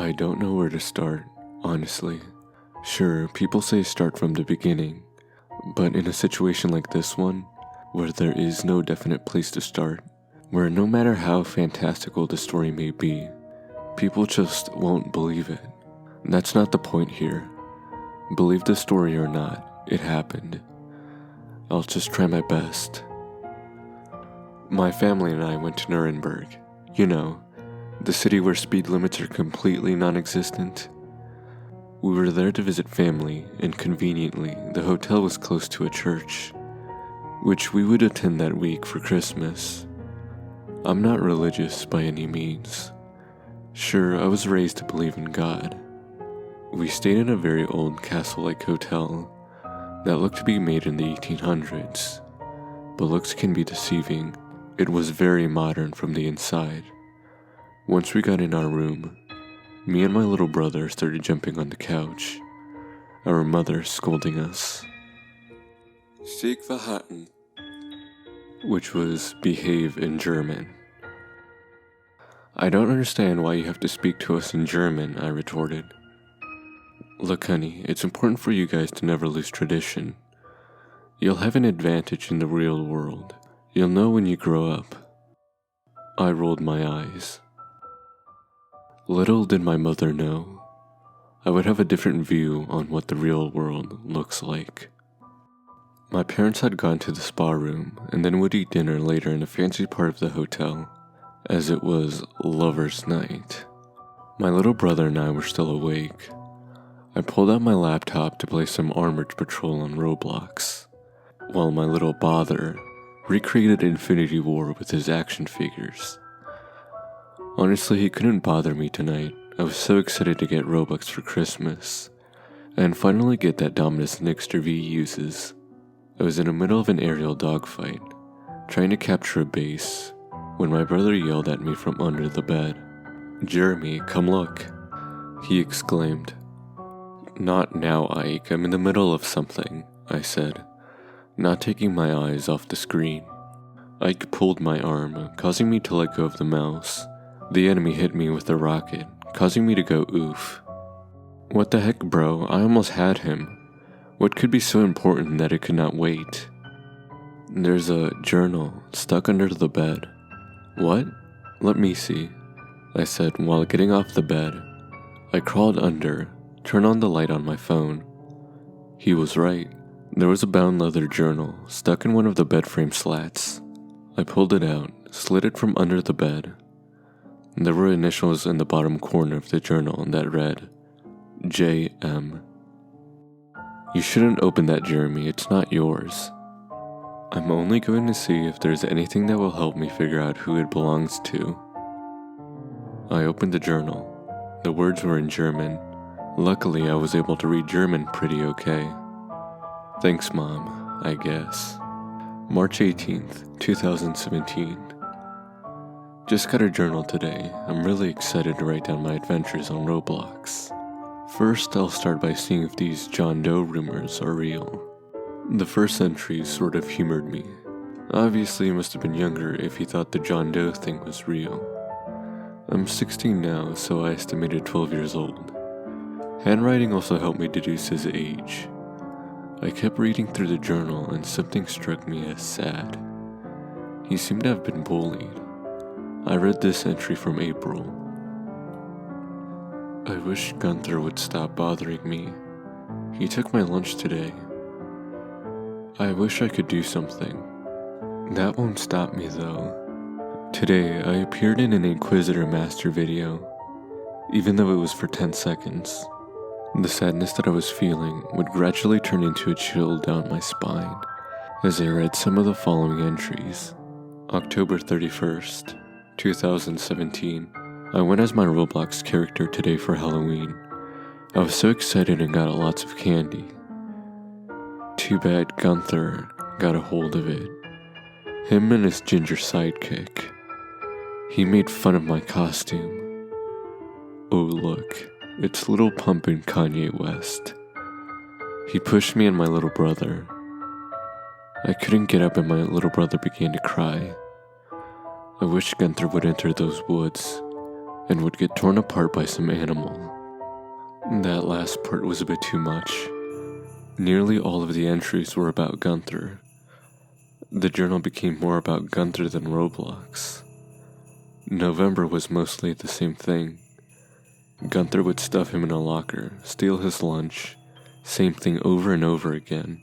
I don't know where to start, honestly. Sure, people say start from the beginning, but in a situation like this one, where there is no definite place to start, where no matter how fantastical the story may be, people just won't believe it. That's not the point here. Believe the story or not, it happened. I'll just try my best. My family and I went to Nuremberg. You know, the city where speed limits are completely non-existent. We were there to visit family, and conveniently, the hotel was close to a church, which we would attend that week for Christmas. I'm not religious by any means. Sure, I was raised to believe in God. We stayed in a very old castle-like hotel that looked to be made in the 1800s, but looks can be deceiving. It was very modern from the inside. Once we got in our room, me and my little brother started jumping on the couch, our mother scolding us. Sich verhalten, which was behave in German. I don't understand why you have to speak to us in German, I retorted. Look, honey, it's important for you guys to never lose tradition. You'll have an advantage in the real world. You'll know when you grow up. I rolled my eyes. Little did my mother know, I would have a different view on what the real world looks like. My parents had gone to the spa room and then would eat dinner later in a fancy part of the hotel, as it was lover's night. My little brother and I were still awake. I pulled out my laptop to play some Armored Patrol on Roblox, while my little bother recreated Infinity War with his action figures. Honestly, he couldn't bother me tonight. I was so excited to get Robux for Christmas, and finally get that Dominus Nixter V uses. I was in the middle of an aerial dogfight, trying to capture a base, when my brother yelled at me from under the bed. "Jeremy, come look," he exclaimed. "Not now, Ike, I'm in the middle of something," I said, not taking my eyes off the screen. Ike pulled my arm, causing me to let go of the mouse. The enemy hit me with a rocket, causing me to go oof. What the heck, bro? I almost had him. What could be so important that it could not wait? There's a journal stuck under the bed. What? Let me see, I said while getting off the bed. I crawled under, turned on the light on my phone. He was right. There was a bound leather journal stuck in one of the bed frame slats. I pulled it out, slid it from under the bed. There were initials in the bottom corner of the journal that read, J.M. You shouldn't open that, Jeremy, it's not yours. I'm only going to see if there's anything that will help me figure out who it belongs to. I opened the journal. The words were in German. Luckily, I was able to read German pretty okay. Thanks, Mom, I guess. March 18th, 2017. Just got a journal today. I'm really excited to write down my adventures on Roblox. First, I'll start by seeing if these John Doe rumors are real. The first entry sort of humored me. Obviously, he must have been younger if he thought the John Doe thing was real. I'm 16 now, so I estimated 12 years old. Handwriting also helped me deduce his age. I kept reading through the journal and something struck me as sad. He seemed to have been bullied. I read this entry from April. I wish Gunther would stop bothering me. He took my lunch today. I wish I could do something. That won't stop me though. Today, I appeared in an Inquisitor Master video, even though it was for 10 seconds. The sadness that I was feeling would gradually turn into a chill down my spine as I read some of the following entries. October 31st, 2017. I went as my Roblox character today for Halloween. I was so excited and got lots of candy. Too bad Gunther got a hold of it. Him and his ginger sidekick. He made fun of my costume. Oh look, it's Little Pump and Kanye West. He pushed me and my little brother. I couldn't get up and my little brother began to cry. I wish Gunther would enter those woods. and would get torn apart by some animal. That last part was a bit too much. Nearly all of the entries were about Gunther. The journal became more about Gunther than Roblox. November was mostly the same thing. Gunther would stuff him in a locker, steal his lunch, same thing over and over again.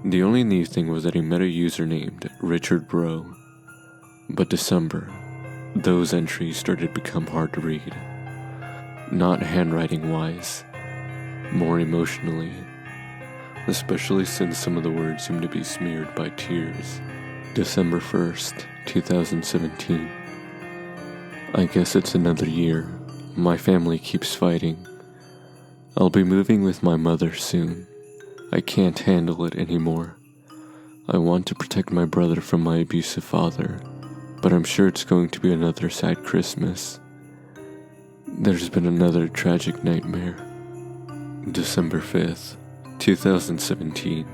The only new thing was that he met a user named Richard Bro. But December, those entries started to become hard to read. Not handwriting-wise, more emotionally. Especially since some of the words seemed to be smeared by tears. December 1st, 2017. I guess it's another year. My family keeps fighting. I'll be moving with my mother soon. I can't handle it anymore. I want to protect my brother from my abusive father, but I'm sure it's going to be another sad Christmas. There's been another tragic nightmare. December 5th, 2017.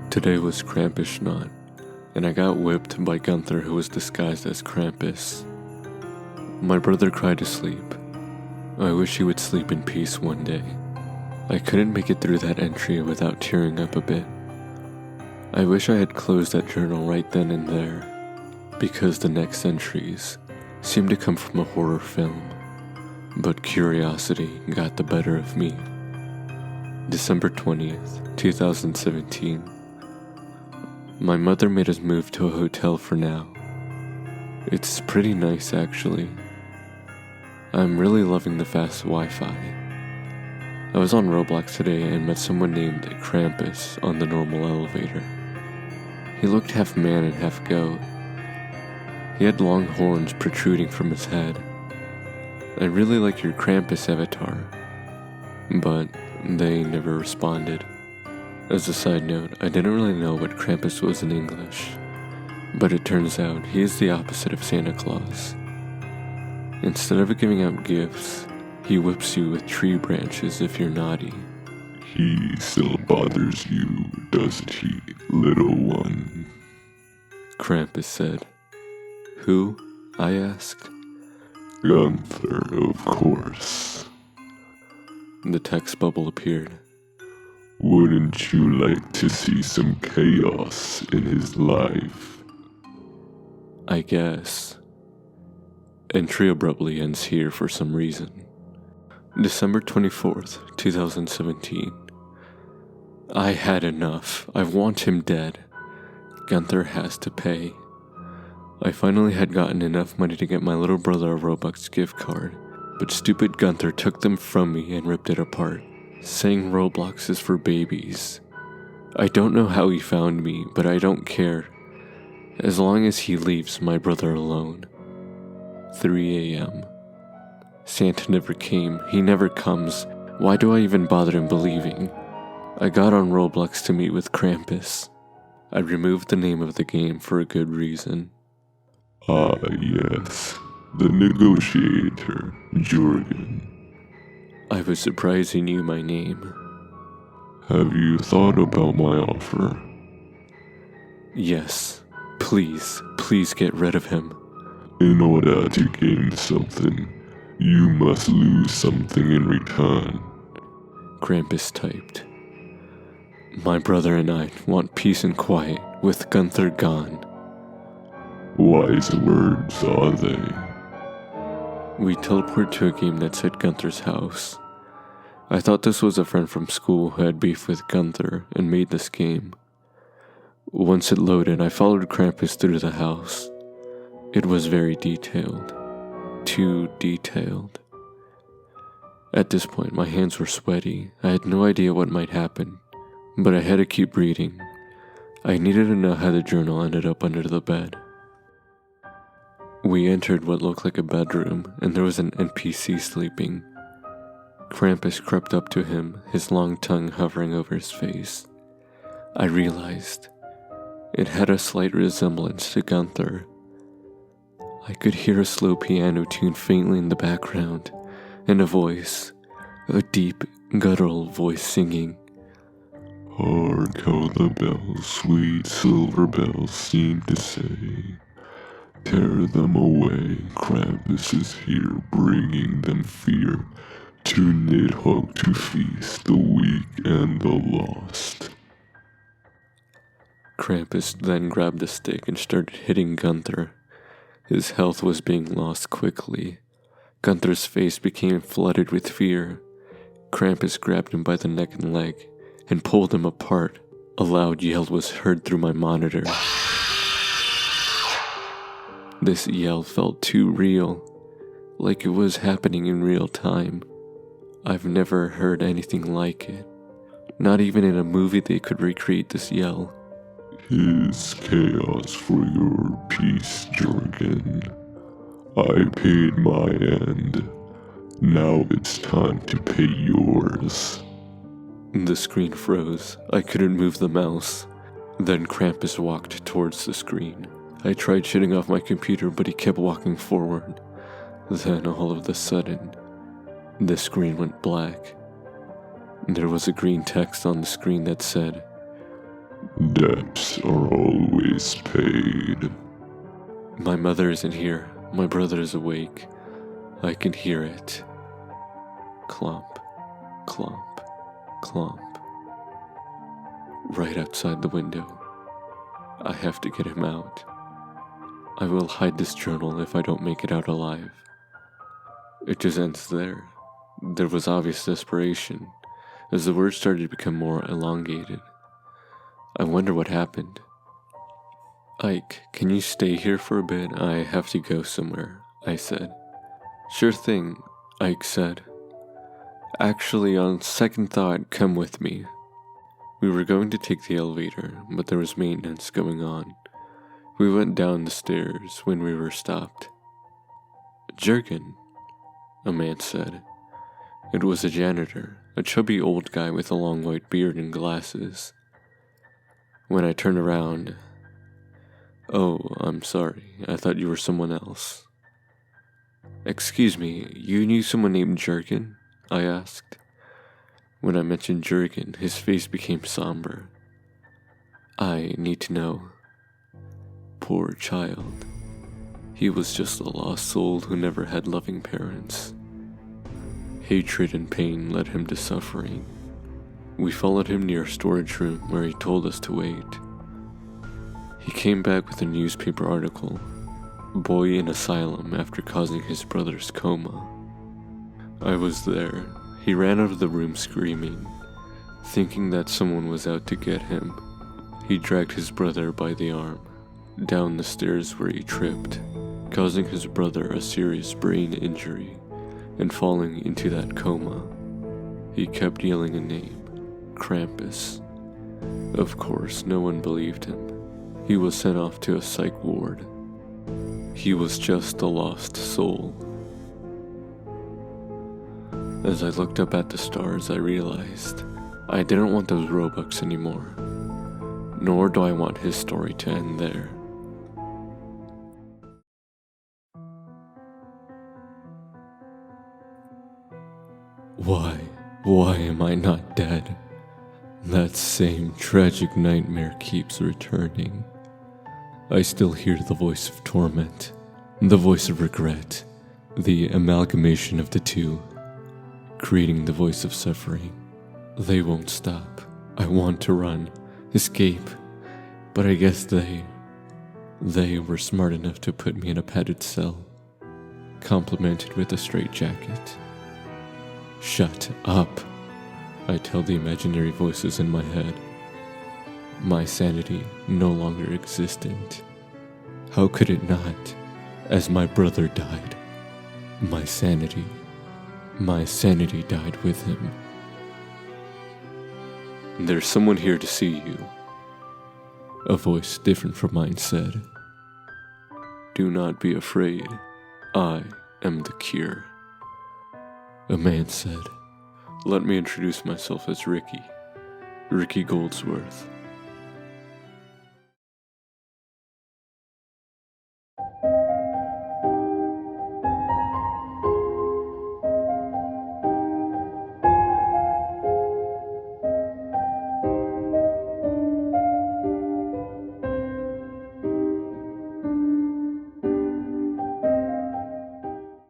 Today was Krampusnacht, and I got whipped by Gunther, who was disguised as Krampus. My brother cried to sleep. I wish he would sleep in peace one day. I couldn't make it through that entry without tearing up a bit. I wish I had closed that journal right then and there, because the next entries seemed to come from a horror film, but curiosity got the better of me. December 20th, 2017. My mother made us move to a hotel for now. It's pretty nice, actually. I'm really loving the fast Wi-Fi. I was on Roblox today and met someone named Krampus on the normal elevator. He looked half man and half goat. He had long horns protruding from his head. I really like your Krampus avatar, but they never responded. As a side note, I didn't really know what Krampus was in English, but it turns out he is the opposite of Santa Claus. Instead of giving out gifts, he whips you with tree branches if you're naughty. He still bothers you, doesn't he, little one? Krampus said. Who? I asked. Gunther, of course. The text bubble appeared. Wouldn't you like to see some chaos in his life? I guess. Entry abruptly ends here for some reason. December 24th, 2017. I had enough. I want him dead. Gunther has to pay. I finally had gotten enough money to get my little brother a Robux gift card, but stupid Gunther took them from me and ripped it apart, saying Roblox is for babies. I don't know how he found me, but I don't care, as long as he leaves my brother alone. 3 a.m. Santa never came, he never comes. Why do I even bother in believing? I got on Roblox to meet with Krampus. I removed the name of the game for a good reason. Ah, yes, the negotiator, Jorgen. I was surprised he knew my name. Have you thought about my offer? Yes, please get rid of him. In order to gain something, you must lose something in return. Krampus typed. My brother and I want peace and quiet with Gunther gone. Wise words, are they? We teleported to a game that said Gunther's house. I thought this was a friend from school who had beef with Gunther and made this game. Once it loaded, I followed Krampus through the house. It was very detailed. Too detailed. At this point, my hands were sweaty. I had no idea what might happen, but I had to keep reading. I needed to know how the journal ended up under the bed. We entered what looked like a bedroom, and there was an NPC sleeping. Krampus crept up to him, his long tongue hovering over his face. I realized it had a slight resemblance to Gunther. I could hear a slow piano tune faintly in the background, and a voice, a deep, guttural voice singing. Hark how the bells, sweet silver bells, seem to say, Tear them away. Krampus is here, bringing them fear. To Nidhogg to feast the weak and the lost. Krampus then grabbed a stick and started hitting Gunther. His health was being lost quickly. Gunther's face became flooded with fear. Krampus grabbed him by the neck and leg and pulled him apart. A loud yell was heard through my monitor. This yell felt too real, like it was happening in real time. I've never heard anything like it. Not even in a movie they could recreate this yell. His chaos for your peace, Jurgen. I paid my end. Now it's time to pay yours. The screen froze. I couldn't move the mouse. Then Krampus walked towards the screen. I tried shutting off my computer, but he kept walking forward. Then all of a sudden, the screen went black. There was a green text on the screen that said, Debts are always paid. "My mother isn't here. My brother is awake. I can hear it. Clomp, clomp, clomp. Right outside the window. I have to get him out. I will hide this journal if I don't make it out alive." It just ends there. There was obvious desperation, as the words started to become more elongated. I wonder what happened. "Ike, can you stay here for a bit? I have to go somewhere," I said. "Sure thing," Ike said. "Actually, on second thought, come with me." We were going to take the elevator, but there was maintenance going on. We went down the stairs when we were stopped. "Jurgen," a man said. It was a janitor, a chubby old guy with a long white beard and glasses. When I turned around, "Oh, I'm sorry, I thought you were someone else." "Excuse me, you knew someone named Jurgen?" I asked. When I mentioned Jurgen, his face became somber. "I need to know." Poor child. He was just a lost soul who never had loving parents. Hatred and pain led him to suffering. We followed him near a storage room where he told us to wait. He came back with a newspaper article, "Boy in Asylum After Causing His Brother's Coma." I was there. He ran out of the room screaming, thinking that someone was out to get him. He dragged his brother by the arm, down the stairs where he tripped, causing his brother a serious brain injury and falling into that coma. He kept yelling a name, Krampus. Of course, no one believed him. He was sent off to a psych ward. He was just a lost soul. As I looked up at the stars, I realized I didn't want those Robux anymore, nor do I want his story to end there. Why am I not dead? That same tragic nightmare keeps returning. I still hear the voice of torment, the voice of regret, the amalgamation of the two, creating the voice of suffering. They won't stop. I want to run, escape, but I guess they were smart enough to put me in a padded cell, complemented with a straitjacket. Shut up, I tell the imaginary voices in my head. My sanity no longer existent. How could it not, as my brother died? My sanity died with him. "There's someone here to see you," a voice different from mine said. "Do not be afraid. I am the cure." A man said, "Let me introduce myself as Ricky Goldsworth.